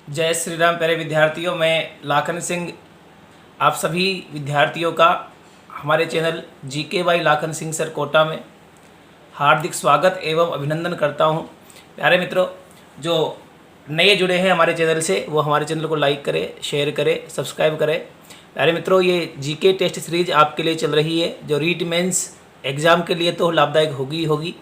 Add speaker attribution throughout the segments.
Speaker 1: जय श्री राम प्यारे विद्यार्थियों। मैं लाखन सिंह आप सभी विद्यार्थियों का हमारे channel GK by Lakhan Singh sir Kota में हार्दिक स्वागत एवं अभिनंदन करता हूं। प्यारे मित्रों, जो नए जुड़े हैं हमारे चैनल से वो हमारे चैनल को लाइक करें, शेयर करें, सब्सक्राइब करें। प्यारे मित्रों, ये जीके टेस्ट सीरीज आपके लिए चल रही है, जो रीट मेंस एग्ज़ाम के लिए तो लाभदायक होगी।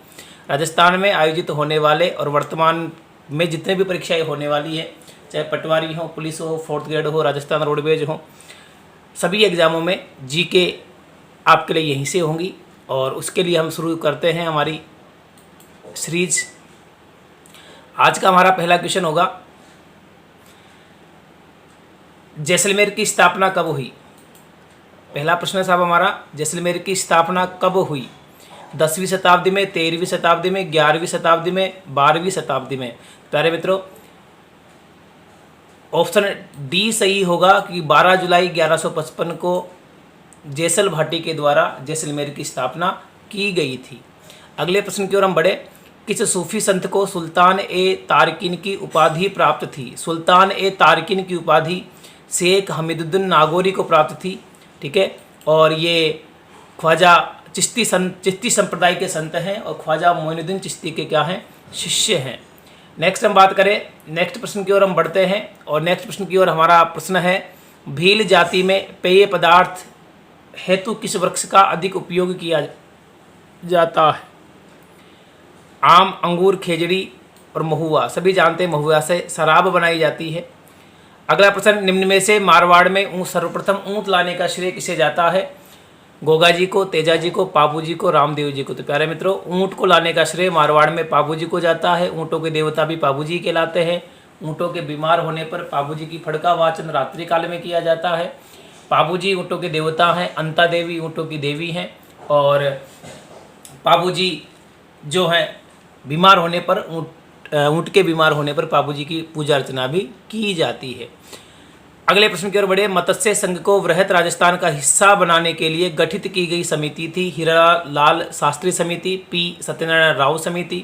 Speaker 1: राजस्थान में आयोजित होने वाले और वर्तमान में जितने भी परीक्षाएं होने वाली है, चाहे पटवारी हो, पुलिस हो, 4th ग्रेड हो, राजस्थान रोडवेज हो, सभी एग्ज़ामों में जीके आपके लिए यहीं से होंगी। और उसके लिए हम शुरू करते हैं हमारी सीरीज। आज का हमारा पहला क्वेश्चन होगा, जैसलमेर की स्थापना कब हुई। पहला प्रश्न है साहब हमारा, जैसलमेर की स्थापना कब हुई। 10वीं शताब्दी में, 13वीं शताब्दी में, 11वीं शताब्दी में, 12वीं शताब्दी में। प्यारे मित्रों, ऑप्शन डी सही होगा कि 12 जुलाई 1155 को जैसल भाटी के द्वारा जैसलमेर की स्थापना की गई थी। अगले प्रश्न की ओर हम बढ़े। किस सूफी संत को सुल्तान ए तारकिन की उपाधि प्राप्त थी। सुल्तान ए तारकिन की उपाधि शेख हमीदुद्दीन नागौरी को प्राप्त थी। ठीक है, और ये ख्वाजा चिश्ती संप्रदाय के संत हैं और ख्वाजा मोइनुद्दीन चिश्ती के क्या हैं, शिष्य हैं। नेक्स्ट हम बात करें, नेक्स्ट प्रश्न की ओर हम बढ़ते हैं। और नेक्स्ट प्रश्न की ओर हमारा प्रश्न है, भील जाति में पेय पदार्थ हेतु किस वृक्ष का अधिक उपयोग किया जाता है। आम, अंगूर, खेजड़ी और महुआ। सभी जानते हैं महुआ से शराब बनाई जाती है। अगला प्रश्न, निम्न में से मारवाड़ में सर्वप्रथम ऊँट लाने का श्रेय किसे जाता है। गोगा जी को, तेजा जी को, पापू जी को, रामदेव जी को। तो प्यारे मित्रों, ऊँट को लाने का श्रेय मारवाड़ में पापू जी को जाता है। ऊँटों के देवता भी पापू जी कहलाते हैं। ऊँटों के बीमार होने पर पापू जी की फड़का वाचन रात्रि काल में किया जाता है। पापू जी ऊँटों के देवता हैं। अंता देवी ऊँटों की देवी हैं। और पापू जी जो हैं बीमार होने पर, ऊँट के बीमार होने पर पापू जी की पूजा अर्चना भी की जाती है। अगले प्रश्न की ओर बढ़े। मत्स्य संघ को वृहत राजस्थान का हिस्सा बनाने के लिए गठित की गई समिति थी। हीरालाल शास्त्री समिति, पी सत्यनारायण राव समिति,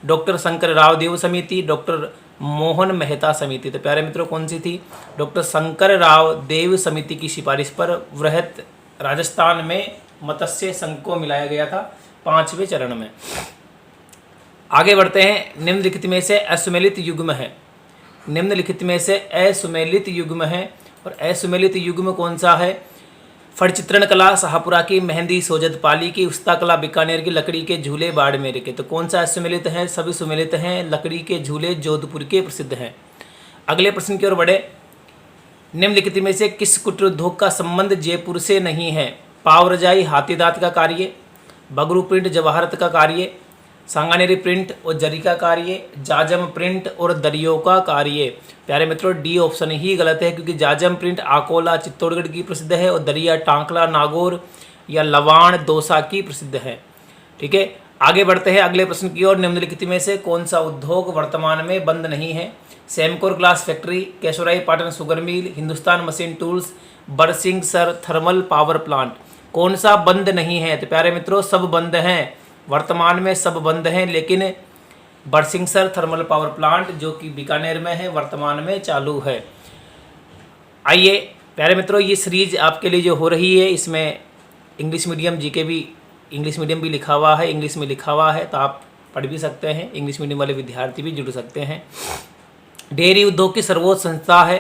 Speaker 1: डॉक्टर शंकर राव देव समिति, डॉक्टर मोहन मेहता समिति। तो प्यारे मित्रों, कौन सी थी। डॉक्टर शंकर राव देव समिति की सिफारिश पर वृहत राजस्थान में मत्स्य संघ को मिलाया गया था 5वें चरण में। आगे बढ़ते हैं। निम्नलिखित में से असुमेलित युग्म है। निम्नलिखित में से असुमेलित युग्म है, और असुमेलित युग्म कौन सा है। फड़चित्रण कला शाहपुरा की, मेहंदी सोजत पाली की, उस्ता कला बीकानेर की, लकड़ी के झूले बाड़मेर के। तो कौन सा असुमेलित है, सभी सुमेलित हैं। लकड़ी के झूले जोधपुर के प्रसिद्ध हैं। अगले प्रश्न की ओर बढ़े। निम्नलिखित में से किस कुटीर उद्योग का संबंध जयपुर से नहीं है। पाव रजाई हाथीदांत का कार्य, बगरू प्रिंट जवाहरत का कार्य, सांगानेरी प्रिंट और जरी का कार्य, जाजम प्रिंट और दरियों का कार्य। प्यारे मित्रों, डी ऑप्शन ही गलत है, क्योंकि जाजम प्रिंट आकोला चित्तौड़गढ़ की प्रसिद्ध है और दरिया टांकला नागौर या लवाण दौसा की प्रसिद्ध है। ठीक है, आगे बढ़ते हैं अगले प्रश्न की ओर। निम्नलिखित में से कौन सा उद्योग वर्तमान में बंद नहीं है। Semcor glass factory, Keshorai Patan sugar mill, Hindustan machine tools, Barsingsar thermal power plant. कौन सा बंद नहीं है। तो प्यारे मित्रों, सब बंद हैं, वर्तमान में सब बंद हैं, लेकिन बरसिंगसर थर्मल पावर प्लांट जो कि बीकानेर में है वर्तमान में चालू है। आइए प्यारे मित्रों, ये सीरीज आपके लिए जो हो रही है, इसमें इंग्लिश मीडियम जीके भी, इंग्लिश मीडियम भी लिखा हुआ है, इंग्लिश में लिखा हुआ है, तो आप पढ़ भी सकते हैं। इंग्लिश मीडियम वाले विद्यार्थी भी जुड़ सकते हैं। डेयरी उद्योग की सर्वोच्च संस्था है।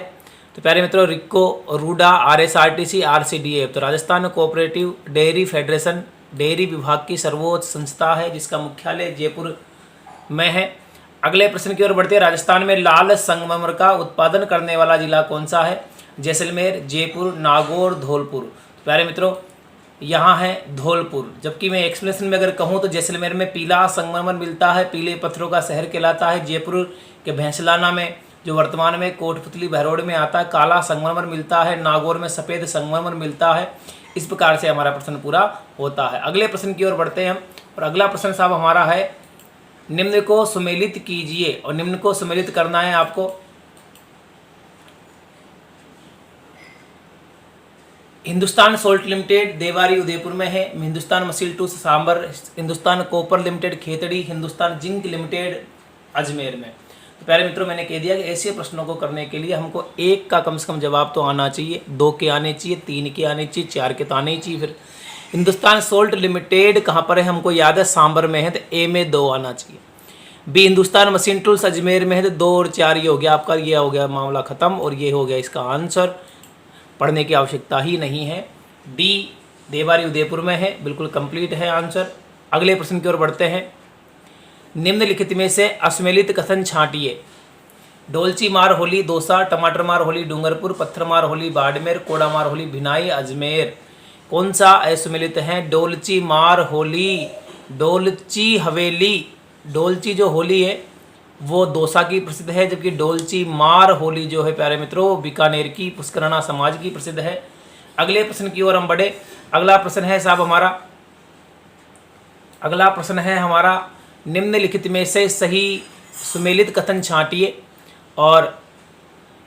Speaker 1: तो प्यारे मित्रों, रिक्को, रूडा, RSRTC, RCDF। तो Rajasthan cooperative dairy federation dairy विभाग की सर्वोच्च संस्था है, जिसका मुख्यालय जयपुर में है। अगले प्रश्न की ओर बढ़ते हैं। राजस्थान में लाल संगमरमर का उत्पादन करने वाला जिला कौन सा है। जैसलमेर, जयपुर, नागौर, धौलपुर। प्यारे मित्रों, यहाँ है धौलपुर। जबकि मैं एक्सप्लेनेशन में अगर कहूँ तो जैसलमेर में पीला संगमरमर मिलता है, पीले पत्थरों का शहर कहलाता है। जयपुर के भैंसलाना में, जो वर्तमान में कोटपुतली बहरोड में आता है, काला संगमरमर मिलता है। नागौर में सफ़ेद संगमरमर मिलता है। इस प्रकार से हमारा प्रश्न पूरा होता है। अगले प्रश्न की ओर बढ़ते हैं हम, और अगला प्रश्न साहब हमारा है, निम्न को सुमेलित कीजिए। और निम्न को सुमेलित करना है आपको। हिंदुस्तान सोल्ट लिमिटेड देवारी उदयपुर में है। Hindustan machine tools Sambhar, Hindustan copper limited Khetri, Hindustan zinc limited Ajmer में। तो प्यारे मित्रों मैंने कह दिया कि ऐसे प्रश्नों को करने के लिए हमको एक का कम से कम जवाब तो आना चाहिए, 2 के आने चाहिए, 3 के आने चाहिए, 4 के तो आने ही चाहिए। फिर हिंदुस्तान सोल्ट लिमिटेड कहाँ पर है हमको याद है, सांबर में है, तो ए में 2 आना चाहिए। बी हिंदुस्तान मशीन टूल्स अजमेर में है, तो 2 और 4 ये हो गया आपका, ये हो गया मामला ख़त्म और ये हो गया इसका आंसर, पढ़ने की आवश्यकता ही नहीं है। डी देवारी उदयपुर में है, बिल्कुल कंप्लीट है आंसर। अगले प्रश्न की ओर बढ़ते हैं। निम्नलिखित में से असमेलित कथन छांटिए। डोलची मार होली दौसा, टमाटर मार होली डूंगरपुर, पत्थर मार होली बाड़मेर, कोड़ा मार होली भिनाई अजमेर। कौन सा असमेलित है? डोलची मार होली, डोलची हवेली, डोलची जो होली है वो दौसा की प्रसिद्ध है, जबकि डोलची मार होली जो है प्यारे मित्रों बीकानेर की पुष्करणा समाज की प्रसिद्ध है। अगले प्रश्न की ओर हम बढ़े। अगला प्रश्न है साहब हमारा, अगला प्रश्न है हमारा निम्नलिखित में से सही सुमेलित कथन छांटिए। और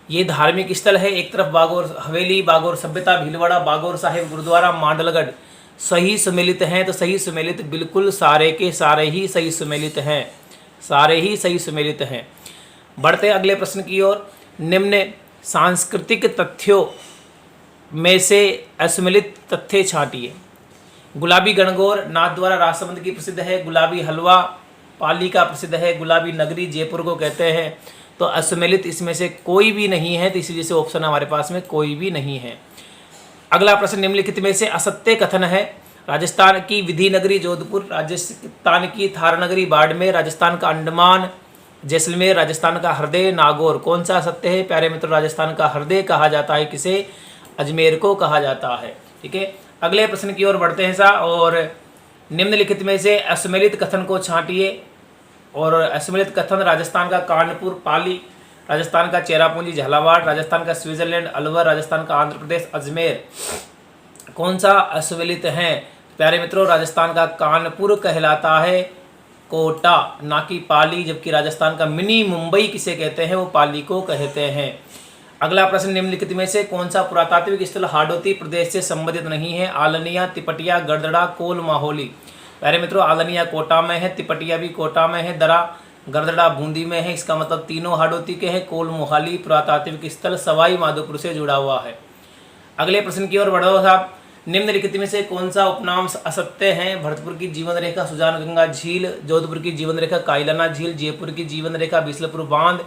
Speaker 1: ये धार्मिक स्थल है, एक तरफ बागौर हवेली, बागौर सभ्यता, भीलवाड़ा, बागौर साहिब गुरुद्वारा, मांडलगढ़। सही सुमेलित हैं तो सही सुमेलित बिल्कुल सारे के सारे ही सही सुमेलित हैं, सारे ही सही सुमेलित हैं। बढ़ते अगले प्रश्न की ओर। निम्न सांस्कृतिक तथ्यों में से असुमेलित तथ्य छांटिए। गुलाबी गणगौर नाथद्वारा राजसमंद की प्रसिद्ध है, गुलाबी हलवा पाली का प्रसिद्ध है, गुलाबी नगरी जयपुर को कहते हैं। तो असुमेलित इसमें से कोई भी नहीं है, तो इसीलिए से ऑप्शन हमारे पास में कोई भी नहीं है। अगला प्रश्न निम्नलिखित में से असत्य कथन है। राजस्थान की विधि नगरी जोधपुर, राजस्थान की थार नगरी बाड़मेर, राजस्थान का अंडमान जैसलमेर, राजस्थान का हृदय नागौर। कौन सा सत्य है प्यारे मित्र? राजस्थान का हृदय कहा जाता है किसे? अजमेर को कहा जाता है। ठीक है, अगले प्रश्न की ओर बढ़ते हैं सा। और निम्नलिखित में से असमेलित कथन को छांटिए। और असमेलित कथन राजस्थान का कानपुर पाली, राजस्थान का चेरापूंजी झालावाड़, राजस्थान का स्विट्जरलैंड अलवर, राजस्थान का आंध्र प्रदेश अजमेर। कौन सा असमेलित है प्यारे मित्रों? राजस्थान का कानपुर कहलाता है कोटा, ना कि पाली, जबकि राजस्थान का मिनी मुंबई किसे कहते हैं? वो पाली को कहते हैं। अगला प्रश्न निम्नलिखित में से कौन सा पुरातात्विक स्थल हाडोती प्रदेश से संबंधित नहीं है? आलनिया, तिपटिया, गड़दड़ा, कोल, माहौली। प्यारे मित्रों आलनिया कोटा में है, तिपटिया भी कोटा में है, दरा गड़दड़ा बूंदी में है, इसका मतलब तीनों हाडोती के हैं। कोल मोहाली पुरातात्विक स्थल सवाई माधोपुर से जुड़ा हुआ है। अगले प्रश्न की ओर बढ़ो साहब। निम्नलिखित में से कौन सा उपनाम असत्य है? भरतपुर की जीवन रेखा सुजान गंगा झील, जोधपुर की जीवन रेखा काइलाना झील, जयपुर की जीवन रेखा बिसलपुर बांध,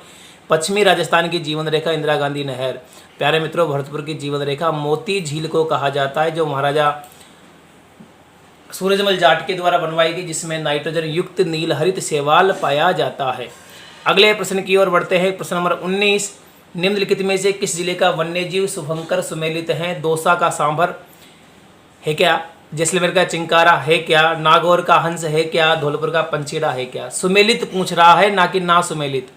Speaker 1: पश्चिमी राजस्थान की जीवन रेखा इंदिरा गांधी नहर। प्यारे मित्रों भरतपुर की जीवन रेखा मोती झील को कहा जाता है, जो महाराजा सूरजमल जाट के द्वारा बनवाई गई, जिसमें नाइट्रोजन युक्त नील हरित शैवाल पाया जाता है। अगले प्रश्न की ओर बढ़ते हैं। प्रश्न नंबर 19। निम्नलिखित में से किस जिले का वन्यजीव शुभंकर सुमेलित है? दौसा का सांभर है क्या? जैसलमेर का चिंकारा है क्या? नागौर का हंस है क्या? धौलपुर का पंछेड़ा है क्या? सुमेलित पूछ रहा है ना कि ना सुमेलित।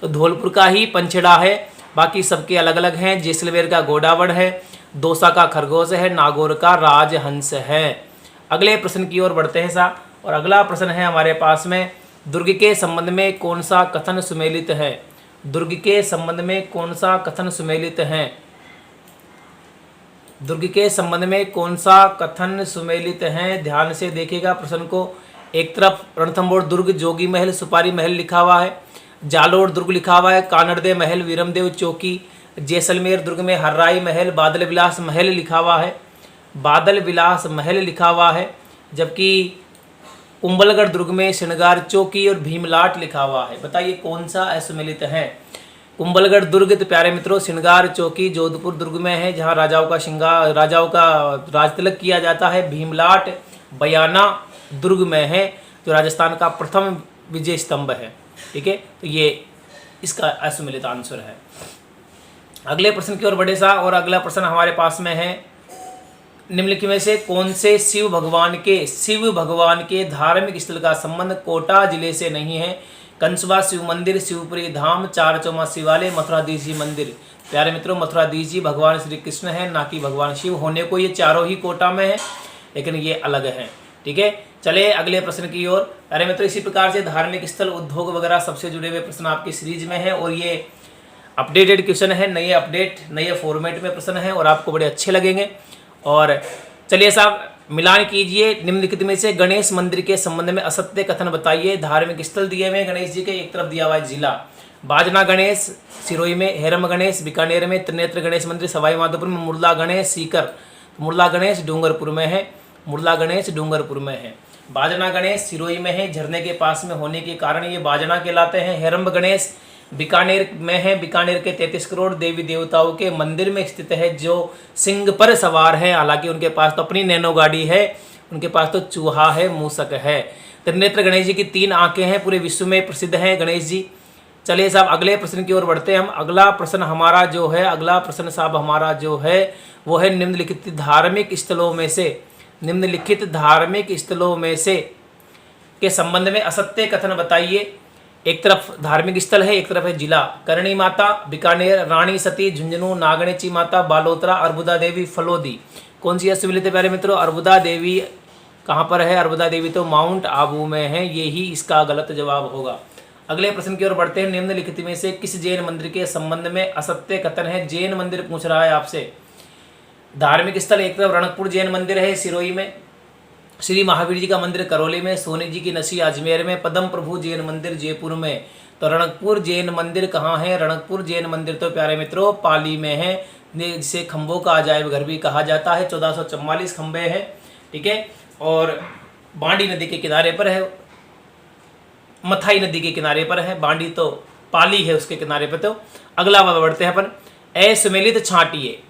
Speaker 1: तो धौलपुर का ही पंछेड़ा है, बाकी सबके अलग अलग हैं। जैसलमेर का गोडावड़ है, दौसा का खरगोश है, नागौर का राजहंस है। अगले प्रश्न की ओर बढ़ते हैं सा। और अगला प्रश्न है हमारे पास में, दुर्ग के संबंध में कौन सा कथन सुमेलित है? दुर्ग के संबंध में कौन सा कथन सुमेलित है? दुर्ग के संबंध में कौन सा कथन सुमेलित है? ध्यान से देखिएगा प्रश्न को। एक तरफ रणथंभौर दुर्ग, जोगी महल, सुपारी महल लिखा हुआ है, जालोर दुर्ग लिखा हुआ है, कानड़दे महल, वीरमदेव चौकी। जैसलमेर दुर्ग में हर्राई महल, बादल विलास महल लिखा हुआ है, बादल विलास महल लिखा हुआ है, जबकि कुंभलगढ़ दुर्ग में श्रृंगार चौकी और भीमलाट लिखा हुआ है। बताइए कौन सा असुमेलित है? कुंभलगढ़ दुर्ग तो प्यारे मित्रों श्रृंगार चौकी जोधपुर दुर्ग में है, जहां राजाओं का राजतिलक किया जाता है। भीमलाट बयाना दुर्ग में है, जो राजस्थान का प्रथम विजय स्तंभ है। ठीक है, तो ये इसका असुमेलित आंसर है। अगले प्रश्न की ओर बढ़े सा। और अगला प्रश्न हमारे पास में है, निम्नलिखित में से कौन से शिव भगवान के धार्मिक स्थल का संबंध कोटा जिले से नहीं है? कंसवा शिव मंदिर, शिवपुरी धाम, चारचौमा शिवालय, मथुराधीश जी मंदिर। प्यारे मित्रों मथुराधीश जी भगवान श्री कृष्ण है, ना कि भगवान शिव। होने को ये चारों ही कोटा में है, लेकिन ये अलग है। ठीक है, चले अगले प्रश्न की ओर। अरे मित्रों इसी प्रकार से धार्मिक स्थल, उद्योग वगैरह सबसे जुड़े हुए प्रश्न आपकी सीरीज में है, और ये अपडेटेड क्वेश्चन है, नए फॉर्मेट में प्रश्न है, और आपको बड़े अच्छे लगेंगे। और चलिए साहब मिलान कीजिए। निम्नलिखित में से गणेश मंदिर के संबंध में असत्य कथन बताइए। धार्मिक स्थल दिए हुए गणेश जी के, एक तरफ दिया हुआ है जिला, बाजना गणेश सिरोही में, हेरम गणेश बीकानेर में, त्रिनेत्र गणेश मंदिर सवाई माधोपुर में, मुरला गणेश सीकर, मुरला गणेश डूंगरपुर में है, मुरला गणेश डूंगरपुर में है। बाजना गणेश सिरोही में है, झरने के पास में होने के कारण ये बाजना कहलाते हैं। हेरम्ब गणेश बीकानेर में है, बीकानेर के 33 करोड़ देवी देवताओं के मंदिर में स्थित है, जो सिंह पर सवार है। हालांकि उनके पास तो अपनी नैनो गाड़ी है, उनके पास तो चूहा है, मूसक है। त्रिनेत्र गणेश जी की 3 आंखें हैं, पूरे विश्व में प्रसिद्ध हैं गणेश जी। चलिए साहब अगले प्रश्न की ओर बढ़ते हैं हम। अगला प्रश्न हमारा जो है, अगला प्रश्न साहब हमारा जो है वो है निम्नलिखित धार्मिक स्थलों में से, निम्नलिखित धार्मिक स्थलों में से के संबंध में असत्य कथन बताइए। एक तरफ धार्मिक स्थल है, एक तरफ है जिला। करणी माता बीकानेर, रानी सती झुंझुनू, नागणेची माता बालोतरा, अर्बुदा देवी फलोदी। कौन सी सुविलित प्यारे मित्रों? अर्बुदा देवी कहाँ पर है? अर्बुदा देवी तो माउंट आबू में है, ये ही इसका गलत जवाब होगा। अगले प्रश्न की ओर बढ़ते हैं। निम्नलिखित में से किस जैन मंदिर के संबंध में असत्य कथन है? जैन मंदिर पूछ रहा है आपसे। धार्मिक स्थल एक तरफ रणकपुर जैन मंदिर है सिरोही में, श्री महावीर जी का मंदिर करौली में, सोनी जी की नसी अजमेर में, पद्म प्रभु जैन मंदिर जयपुर में। तो रणकपुर जैन मंदिर कहाँ है? रणकपुर जैन मंदिर तो प्यारे मित्रों पाली में है, जिसे खंभों का अजायब घर भी कहा जाता है। 1444 खंभे हैं, ठीक है, और बांडी नदी के किनारे पर है, मथाई नदी के किनारे पर है। बांडी तो पाली है उसके किनारे पर। तो अगला बढ़ते हैं अपन। असुमेलित छांटिए।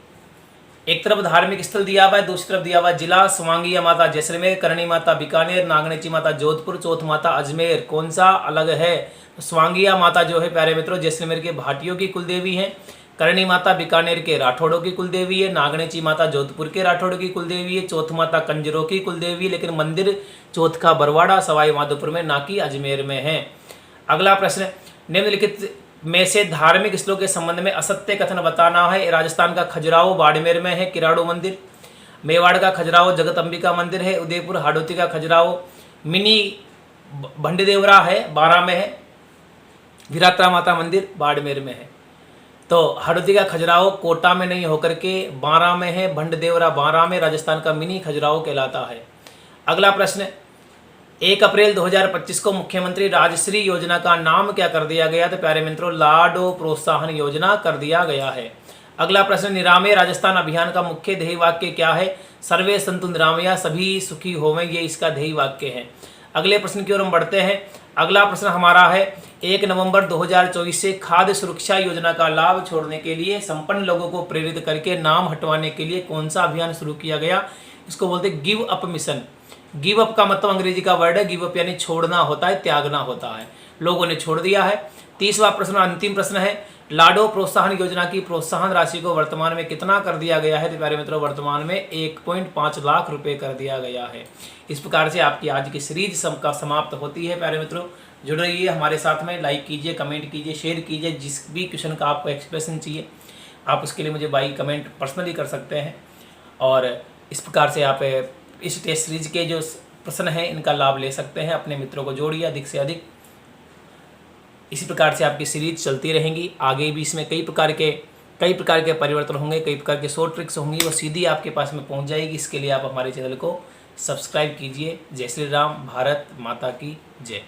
Speaker 1: एक तरफ धार्मिक स्थल दिया हुआ है, दूसरी तरफ दिया हुआ है जिला। स्वांगिया माता जैसलमेर, करणी माता बीकानेर, नागणेची माता जोधपुर, चौथ माता अजमेर। कौन सा अलग है? स्वांगिया माता जो है प्यारे मित्रों जैसलमेर के भाटियों की कुलदेवी है, करणी माता बीकानेर के राठौड़ों की कुलदेवी है, नागणेची माता जोधपुर के राठौड़ों की कुलदेवी है, चौथ माता कंजरों की कुलदेवी है, लेकिन मंदिर चौथ का बरवाड़ा सवाई माधोपुर में ना कि अजमेर में है। अगला प्रश्न, निम्नलिखित में से धार्मिक स्थलों के संबंध में असत्य कथन बताना है। राजस्थान का खजुराहो बाड़मेर में है, किराड़ू मंदिर। मेवाड़ का खजुराहो जगदम्बिका मंदिर है। उदयपुर हाड़ौती का खजुराहो मिनी भंडदेवरा है, 12 में है। विरात्रा माता मंदिर बाड़मेर में है। तो हाड़ौती का खजुराहो कोटा में नहीं होकर के 12 में है, भंडदेवरा 12 में, राजस्थान का मिनी खजुराहो कहलाता है। अगला प्रश्न, 1 अप्रैल 2025 को मुख्यमंत्री राजश्री योजना का नाम क्या कर दिया गया? तो प्यारे मित्रों लाडो प्रोत्साहन योजना कर दिया गया है। अगला प्रश्न, निरामय राजस्थान अभियान का मुख्य ध्येय वाक्य क्या है? सर्वे संतु निरामया, सभी सुखी होवें, ये इसका ध्येय वाक्य है। अगले प्रश्न की ओर हम बढ़ते हैं। अगला प्रश्न हमारा है 1 नवंबर 2024 से खाद्य सुरक्षा योजना का लाभ छोड़ने के लिए संपन्न लोगों को प्रेरित करके नाम हटवाने के लिए कौन सा अभियान शुरू किया गया? इसको बोलते हैं give up mission. Give up का मतलब अंग्रेजी का वर्ड है, गिव अप यानी छोड़ना होता है, त्यागना होता है। लोगों ने छोड़ दिया है। 30वां प्रश्न अंतिम प्रश्न है, लाडो प्रोत्साहन योजना की प्रोत्साहन राशि को वर्तमान में कितना कर दिया गया है? तो प्यारे मित्रों वर्तमान में 1.5 लाख रुपए कर दिया गया है। इस प्रकार से आपकी आज की सीरीज का समाप्त होती है। प्यारे मित्रों जुड़ रहिए हमारे साथ में, लाइक कीजिए, कमेंट कीजिए, शेयर कीजिए। जिस भी क्वेश्चन का आपको एक्सप्रेशन चाहिए आप उसके लिए मुझे बाई कमेंट पर्सनली कर सकते हैं। और इस प्रकार से आप इस टेस्ट सीरीज के जो प्रश्न हैं इनका लाभ ले सकते हैं। अपने मित्रों को जोड़िए अधिक से अधिक। इसी प्रकार से आपकी सीरीज चलती रहेंगी। आगे भी इसमें कई प्रकार के परिवर्तन होंगे, कई प्रकार के शॉर्ट ट्रिक्स होंगी, वो सीधी आपके पास में पहुंच जाएगी। इसके लिए आप हमारे चैनल को सब्सक्राइब कीजिए। जय श्री राम, भारत माता की जय।